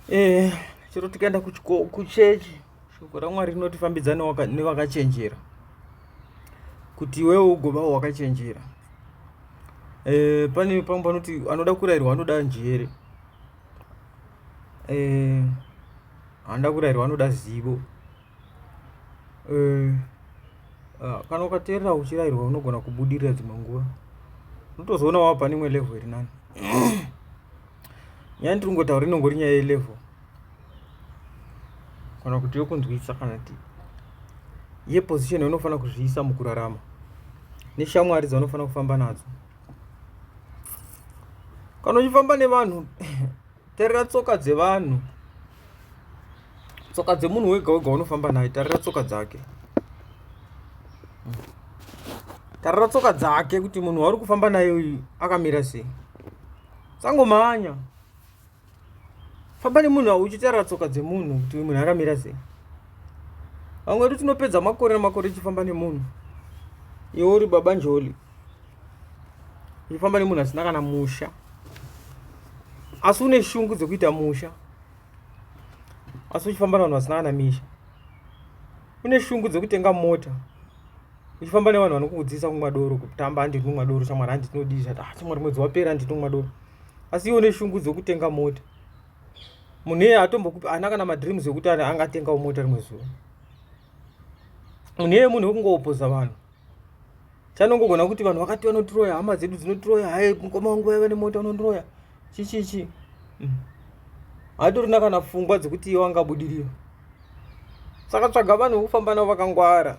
chero tikaenda kuchechi, shoko raMwari rinotifambidza nevakachenjera, kuti iwewe ugovawo wakachenjera. Pane pamwe panoti anoda kurayirwa anoda njere, anoda kurayirwa anoda zivo. Kana ukateerera uchirayirwa unogona kubudirira dzimwe nguva, unotozoona wava pane imwe level iri nani. Nyaya ndiri kungotaura inongori nyaya yelevel, kana kuti yokunzwisa, kana kuti yeposition yaunofana kuzviisa mukurarama, neshamwari dzaunofana kufamba nadzo. Kana uchifamba nevanhu, tarira tsoka dzevanhu, tsoka dzemunhu wega wega unofamba naye, tarira tsoka dzake. Tarira tsoka dzake kuti munhu wauri kufamba naye uyu akamira sei. Sangomhanya, famba nemunhu uchitarira tsoka dzemunhu kuti uyu munhu akamira sei. Vamwe vedu tinopedza makore namakore tichifamba nemunhu, iwe uri baba njoli, uchifamba nemunhu asina kana musha, asi une shungu dzekuita musha, asi uchifamba nevanhu vasina kana misha. Une shungu dzekutenga mota, uchifamba nevanhu vanokudzidzisa kumwa doro, kutamba handiti kumwa doro, shamwari handiti ndinodii zvati, shamwari mwedzi wapera handiti kumwa doro. Asi iwe une shungu dzekutenga mota. Munhu iye hatombokupi ana kana madreams ekuti angatengawo mota rimwe zuva. Munhu iye munhu wekungopoza vanhu. Chanongogona kuti vanhu vakati vanotiroya, hama dzedu dzinotiroya, hai mukoma wangu vaiva nemota unondiroya, chichichi. Hatorina kana pfungwa dzekuti iwe angabudirira. Saka tsvaga vanhu vokufamba navo vakangwara.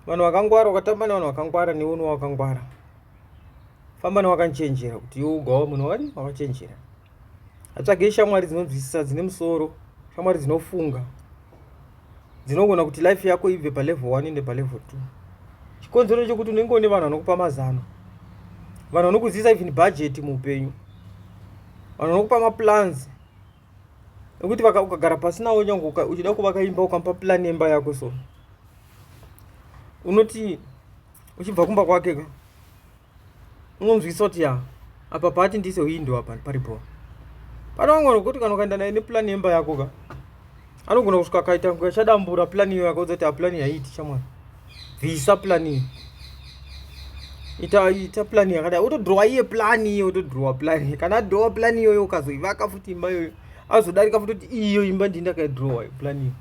Vanhu vakangwara, ukatamba nevanhu vakangwara, newe unowa wakangwara. Famba nevakachenjera kuti iwe ugawo munhu wakachenjera. Hatsvagei shamwari dzinonzwisisa, dzine musoro, shamwari dzinofunga, dzinogona kuti life yako ibve palevel 1 ende palevel 2. Chikonzero chekuti unenge une vanhu vanokupa mazano, vanhu vanokuziisa even budget muupenyu, vanhu vanokupa maplans ekuti ukagara pasi nawo nyange uchida kuvaka imba ukamupa plan yemba yako, so unoti uchibva kumba kwake unomzwisa kuti apa pati ndise window apa paripo. Pana vamwe vanhu kuti kana ukaenda naye neplan yemba yako anogona kusvika akaita ngachadambura plan iyo yako, kuti plan yaiti shamwari, bvisa plan iyi, ita plan yakadai, utodrowa iye plan iyo, utodrowa plan. Kana adrowa plan iyoyo ukazoivaka futi imba iyoyo, azodarika futi kuti iyo imba ndindakaidrowa plan iyo.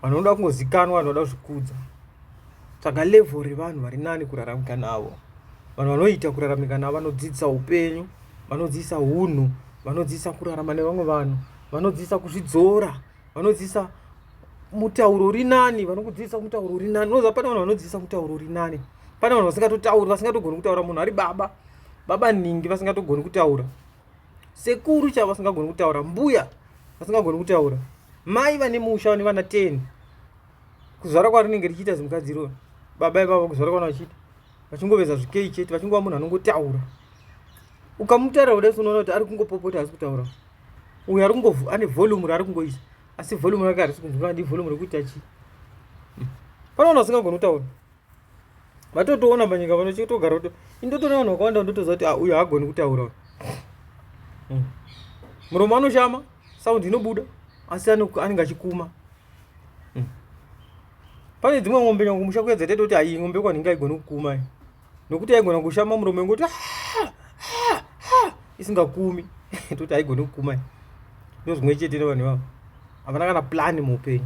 Vanhu vanoda kungozikanwa, vanhu vanoda kuzvikudza. Saka level revanhu vari nani kuraramika navo, vanhu vanoita kuraramika navo, vanodzidzisa upenyu, vanodzidzisa hunhu, vanodzidzisa kurarama nevamwe vanhu, vanodzidzisa kuzvidzora, vanodzidzisa mutauro uri nani, vanokudzidzisa mutauro uri nani. Unoziva pane vanhu vanodzidzisa mutauro uri nani, pane vanhu vasingatotauri, vasingatogoni kutaura. Munhu ari baba ningi vasingatogoni kutaura, sekuru chavo vasingagoni kutaura, mbuya vasingagoni kutaura, mai vane musha vane vana 10. Kuzvara kwarinenge richiita zimukadziro, baba ivavo kuzvara kwana vachiita vachingoveza zvikei chete, vachingova munhu anongotaura. Ukamutaura kudai unoona kuti ari kungopopota asi kutaura. Uyu ari ane volume raari kungoisa, asi volume yake harisi kunzwika, handi volume rekuita chi. Pane vanhu vasingagoni kutaura, vatotoona panyika pano chitogara kuti indotoona vanhu vakawanda ndotoziva kuti uyu haagoni kutaura. Muromo anoshama, saundi inobuda, asi anenge achikuma. Pane dzimwe ng'ombe nyangu musha kuedza tete kuti iyi ng'ombe kwaninga haigoni kukuma, nokuti haigona kushama muromo ingoti isingakumi toti haigoni kukuma. Ndozvimwe chete nevanhu ivavo havana kana plan muupenyu.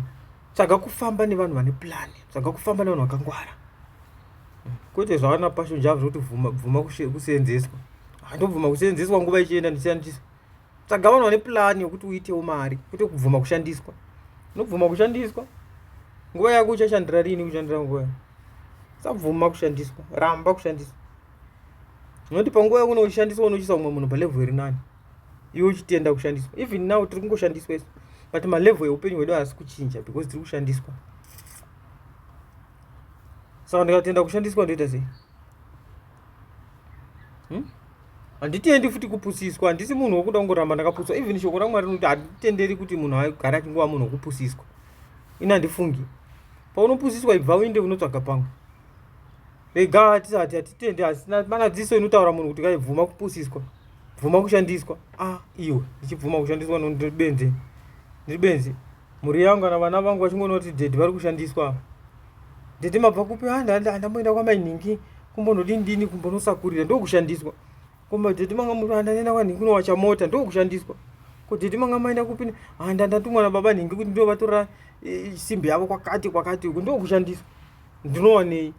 Tsvaga kufamba nevanhu vane plan, tsvaga kufamba nevanhu vakangwara, kwete zvavana passion javho zvokuti bvuma kuseenzeswa. Handobvuma kuseenzeswa nguva ichienda ndishandisa. Tsvaga vanhu vane plan yokuti uitewo mari, kwete kubvuma kushandiswa. Unobvuma kushandiswa, nguva yako uchashandira rini kushandira nguva yako? Sabvuma kushandiswa, ramba kushandiswa. Nokuti panguva yako unoshandiswa unochiisa umwe munhu palevel iri nani, iwe uchitenda kushandiswa. Even now tiri kungoshandiswa isu, but malevel eupenyu hwedu haasi kuchinja because tiri kushandiswa. Saka ndikatenda kushandiswa ndoita sei? Handitendi futi kupusiswa, handisi munhu wokuda kungoramba ndakapuswa. Even shoko raMwari rinoti handitenderi kuti munhu agare achingova munhu wokupusiswa. Ini handifungi. Paunopusiswa ibva uinde unotsvaga pamwe. Rega hatitendi, hasina mana dziso inotaura munhu kuti kaibvuma kupusiswa. bvuma kushandiswa. Iwe ndichibvuma kushandiswa ndiri benzi mhuri yangu kana vana vangu vachingonoti dhedhi vari kushandiswa. Dhedhi mabva kupi? Ndamboenda kwamainingi kumbonodini kumbonosakurira, ndokushandiswa. Koma dhedhi manga ndanenda kwanhingi kunowacha mota, ndokushandiswa. Ko dhedhi manga maenda kupi? Ndandatumwa nababa nhingi kuti ndovatora simbi yavo kwakati uko, ndokushandiswa. Ndinowanei?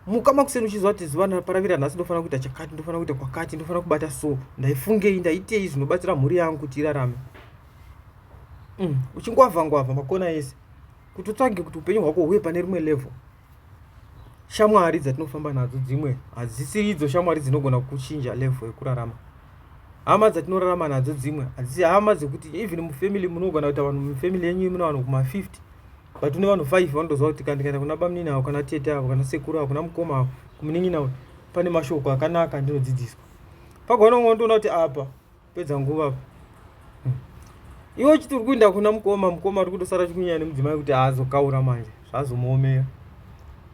Mukama kuseni uchizwa kuti zuva naparavira nhasi ndofana kuita chakati, ndofana kuita kwakati, ndofana kubata so, ndaifungei, ndaitei zvinobatsira mhuri yangu kuti irarame. Uchingwavha makona ese kuti utsvange kuti upenyu hwako huye pane rimwe level. Shamwari dzatinofamba nadzo dzimwe hadzisi idzo shamwari dzinogona kuchinja level yekurarama. Hama dzatinorarama nadzo dzimwe hadzisi hama dzekuti even mufamily munogona kuita vanhu mufamily yenyu muna vanhu kuma 50 but une vanhu 5 vandoziva kuti ndikaenda kuna bamnini avo kana tete avo kana sekuru avo kana mukoma avo kumunin'ina avo pane mashoko akanaka ndinodzidziswa. Pagona ungondoona kuti apa pedza nguva iwe uchiti uri kuenda kuna mukoma uri kutosara chikunyanya nemudzimai kuti azokaura manje zvazomuomera.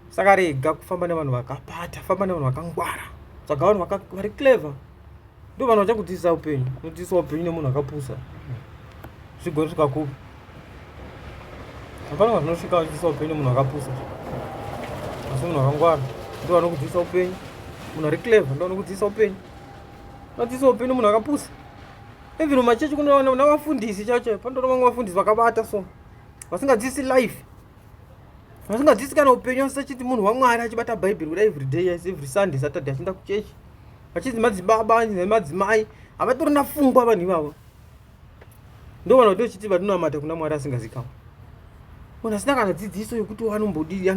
Saka rega kufamba nevanhu vakapata, famba nevanhu vakangwara, tsvaga vanhu vari clever, ndo vanhu vachakudzidzisa upenyu. Unodzidzisa upenyu nemunhu akapusa zvigosvika kupi? Hapana vanhu vanosvika vachidzidzisa upenyu nemunhu akapusa, asi munhu akangwara ndo vanokudzidzisa upenyu. Munhu ari clever ndo vanokudzidzisa upenyu. Unodzidzisa upenyu nemunhu akapusa. Even mumachechi kunoona navafundisi chacho, pandoona vamwe vafundisi vakabata so vasingadzidzisi life, vasingadzidzisi kana upenyu, asi achiti munhu waMwari achibata bhaibheri kuda every day, every Sunday, Saturday achienda kuchechi, vachidzi madzibaba nemadzimai havatorina pfungwa vanhu ivavo. Ndo vanhu vatochiti vatinonamata kuna Mwari asingazikamwa. Munhu asina kana dzidziso yekuti anombodii,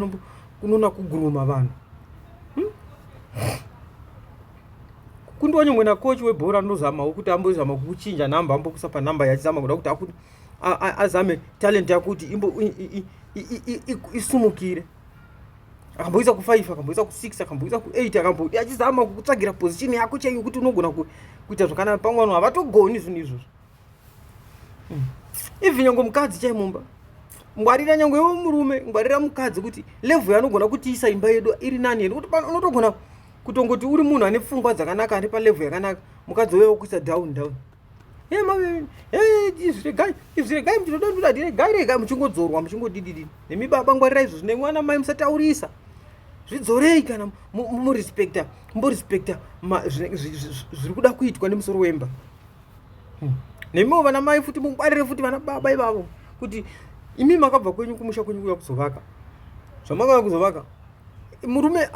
kunoona kuguruma vanhu. Kundiwa nyangwe nakochi webhora ndozamawo kuti ambozama kuchinja namba, ambokusa panamba yachizama kuda kuti akuti azame talent yako kuti isumukire. Akamboisa ku5, akamboisa ku6, akamboisa ku8, akambodi achizama kutsvagira position yako chaiyo kuti unogona kuita zvakanaka. Pamwe vanhu havatogoni zvinhu izvozvo. Even nyangwe mukadzi chaimumba, ngwarira nyangwe iwe murume, ngwarira mukadzi kuti level yanogona kutiisa imba yedu iri nani here, kuti unotogona kutongoti uri munhu ane pfungwa dzakanaka, ari palevel yakanaka, mukadzi wewe kuisa down. Izviregai mutinoda rega muchingodzorwa muchingodididi. Nemibaba ngwarira izvo zvine mwana mai musataurisa. Zvidzorei kana mumborespecta zviri kuda kuitwa nemusoro wemba. Nemiwo vana mai futi mungwarire futi vana baba ivavo kuti imi makabva kwenyu kumusha kwenyu kuya kuzovaka. Zvamanga kuzovaka, murume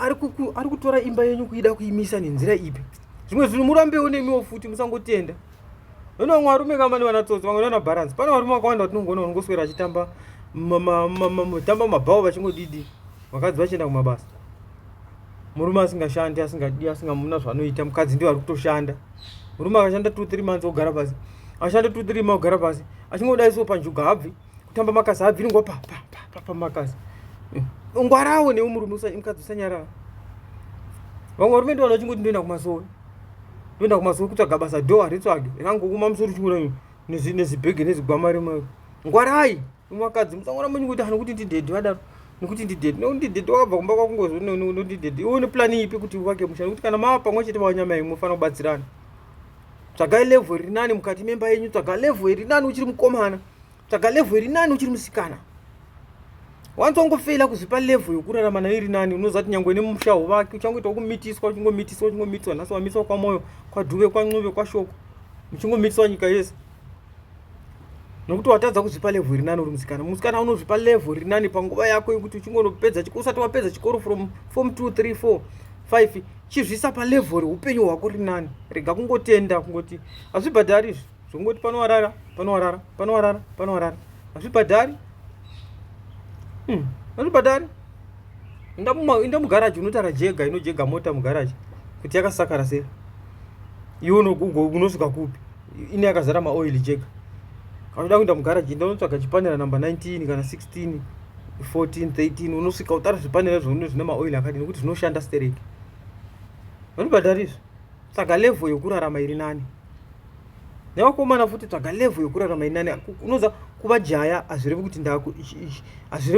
ari kutora imba yenyu kuida kuimisa nenzira ipi? Zvimwe zvinhu murambewo nemiwo futi, musangotenda. Vana varume kama ni vanatsotsi, vamwe vana balance. Pana varume vakawanda vatinongoona vanongoswera vachitamba mabhawo vachingodidi, vakadzi vachienda kumabasa. Murume asingashandi, asingamuna zvanoita, mukadzi ndiye ari kutoshanda. Murume akashanda 2-3 months ogara pasi, ashanda 2-3 months ogara pasi, achingodaiso panjuga habvi kutamba makasi, habviri ngopa makasi. Ngwarawo newe murume mukadzi usanyarara. Vamwe varume ndiwo vachingoti ndoenda kumasoro, kutsvaga basa dho haritsvage, rangokuma musoro chingona nezibhege nezigwama rimwe. Ngwarai vakadzi, musangora menyu kuti anokuti ndidhedhi vadaro, nekuti ndidhedhi, nekuti ndidhedhi wakabva kumba kwakungozvo ndidhedhi. Iwe une plani ipi kuti uvake musha? Nekuti kana mava pamwe chete vanyama imwe mufana kubatsirana. Tsvagai level iri nani mukati memba yenyu, tsvaga level iri nani uchiri mukomana, tsvaga level iri nani uchiri musikana. Wanzongofeila kuzvipa level yokurarama nayo iri nani, unoziva kuti nyangwe nemushaho vake uchangoita kumitiswa, uchingomitiswa, nhasi wamiswa kwaMoyo, kwaDhuve, kwaNcuve, kwaShoko, muchingomitiswa nyika yese. Nokuti watadza kuzvipa level iri nani uri musikana. Musikana unozvipa level iri nani panguva yako yokuti uchingonopedza usati wapedza chikoro from form 2, 3, 4, 5, chizvisa palevel upenyu hwako ri nani. Rega kungotenda kungoti hazvibhadhari izvi, zvongoti panowarara, hazvibhadhari. Hazvibhadhari. Inda mugaraji unotara jega, inojega mota mugaraji kuti yakasakara sei. Iwe unosvika kupi? Ine yakazara maoil jega. Kana kuenda mugaraji unotsvaga chipanera namba 19 kana 16, 14, 13, unosvika utara zvipanera zvine maoil akadini nekuti zvinoshanda stereki. Hazvibhadhari izvi. Tsvaga level yokurarama iri nani. Nevakomana futi tsvaga level yokurarama iri nani. Unoza kuva jaya hazvirevi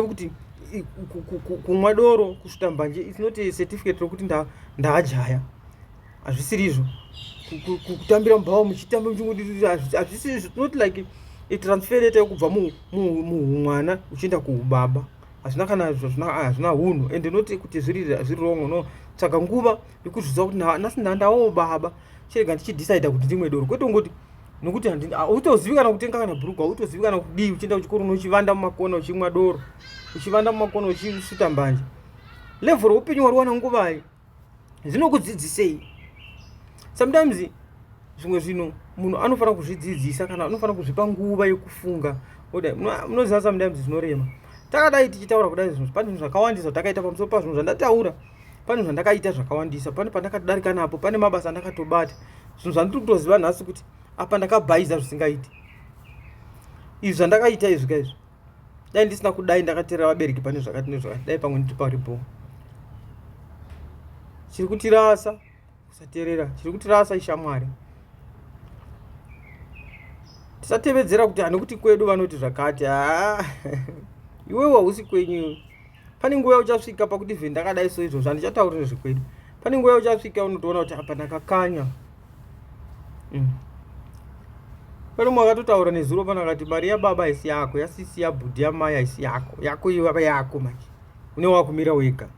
kuti kumwa doro, kusvuta mbanje, it's not a certificate rokuti ndaajaya. hazvisirizvo kutambira mubhawa muchitamba muchingoti hazvisirizvo. Not like itransferete kubva muhumwana uchienda kuubaba. Hazvina hunhu ende noti kuti zviri wrong. No, saka nguva yekuzviziva kuti nhasi ndandawo baba chirega ndichidecide kuti ndimwe doro, kwete ngoti nokuti autozivi kana kutenga kana bhurugwa, autozivi kana kudii uchienda kuchikoro unochivanda mumakona uchimwa doro, uchivanda mumakona uchisvita mbanje. Level upenyu hwari wana nguva iyi zvinokudzidzisei? Sometimes zvimwe zvinhu munhu anofanira kuzvidzidzisa kana anofanira kuzvipa nguva yekufunga. Munoziva sometimes zvinorema. Takadai tichitaura kudai zvinhu, pane zvinhu zvakawandisa takaita pamusoro pazvinhu zvandataura, pane zvandakaita zvakawandisa, pane pandakadarika napo, pane mabasa andakatobata, zvinhu zvandinotoziva nhasi kuti apa ndakabhaiza zvisingaiti. Izvi zvandakaita izvi kaizvi, dai ndisina kudai ndakateerera vabereki pane zvakati nezvakati, dai pamwe nditoparipo. Chiri kutirasa kusateerera, chiri kutirasa ishamwari. Tisatevedzera kuti anokuti kwedu vanoti zvakati, iwewe hausi kwenyu. Pane nguva uchasvika pakuti vhe ndakadai so izvozvo handichatauri nezvekwedu. Pane nguva uchasvika unotoona kuti apa ndakakanya. Pane mumwe akatotaura nezuro pana akati mari yababa haisi yako, yasisi yabhudhi yamai haisi yako, yako iwe yako manje, une wakumira wega.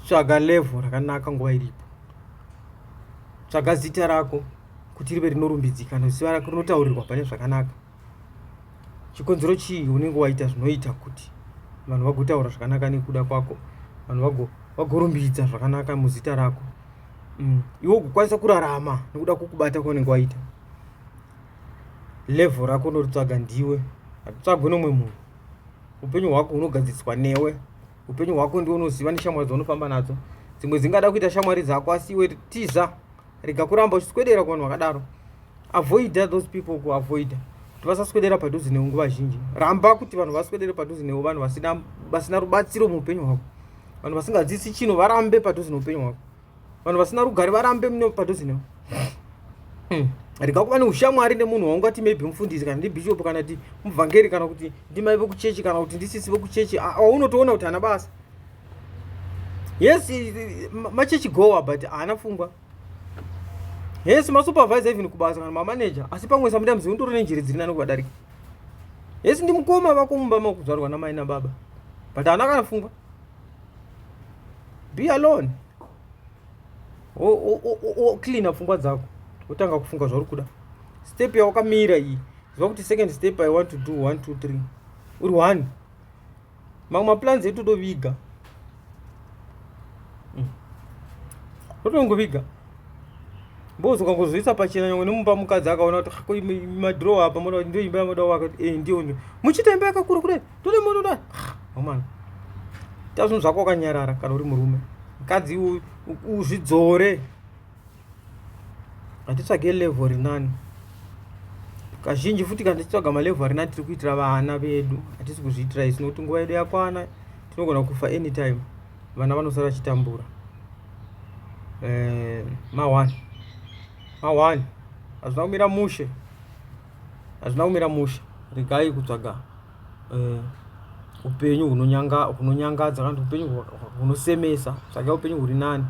Tsvaga level rakanaka nguva iripo. Tsvaga zita rako kuti rive rinorumbidzika, ziva rako rinotaurirwa pane zvakanaka. Chikonzero chii unenge waita zvinoita kuti vanhu vagotaura zvakanaka nekuda kwako, vanhu vagorumbidza zvakanaka muzita rako, iwe ugokwanisa kurarama nekuda kwokubata kwaunenge waita. Level rako unoritsvaga ndiwe, hatitsvagwe nomwe munhu. Upenyu hwako hunogadziriswa newe. Upenyu hwako ndiwe unoziva neshamwari dzaunofamba nadzo. Dzimwe dzingada kuita shamwari dzako asi iwe tiza, rega kuramba uchiswedera kuvanhu vakadaro. Avoid those people, kuavoid kuti vasaswedera padhuze newe nguva zhinji. Ramba kuti vanhu vaswedere padhuze newe, vanhu vasina rubatsiro muupenyu hwako, vanhu vasingadzisi chinhu varambe padhuze neupenyu hwako, vanhu vasina rugare varambe padhuze newe. Rega kuva neushamwari nemunhu waungati maybe mufundisi kana ndibhishop kana kuti muvhangeri kana kuti ndimai vekuchechi kana kuti ndisisi vekuchechi, unotoona kuti hana basa. Yes, machechi goa but hana pfungwa. Yes, masupervisor even kubasa kana mamanager, asi pamwe sometimes undori nenjiri dziri nani kuvadarika. Yes, ndimukoma vako mumba makuzvarwa namai nababa, but hana kana pfungwa. Be alone. Clean pfungwa dzako, utanga kufunga zvauri kuda. Step yawakamira iyi, ziva kuti second step I want to do 1 2 3 uri 1. Mamwe maplans etu toviga, totongoviga mbozi ukangozoisa pachena nyangwe nemumba mukadzi akaona kuti madhrow apa moda ndio imba yamoda waka ndio muchita imba yakakura kudai tode moda mama ta zvinhu zvako wakanyarara. Kana uri murume, mukadzi uzvidzore, hatitsvage level rinani. Kazhinji futi kana tichitsvaga malevel rinani tiri kuitira vana vedu, hatisi kuzviitira isi nokuti nguva yedu yakwana, tinogona kufa anytime, vana vanosara chitambura. Ma1 hazvina kumira mushe, hazvina kumira mushe. Regai kutsvaga upenyu hunonyangadza kana upenyu hunosemesa, tsvagai upenyu huri nani.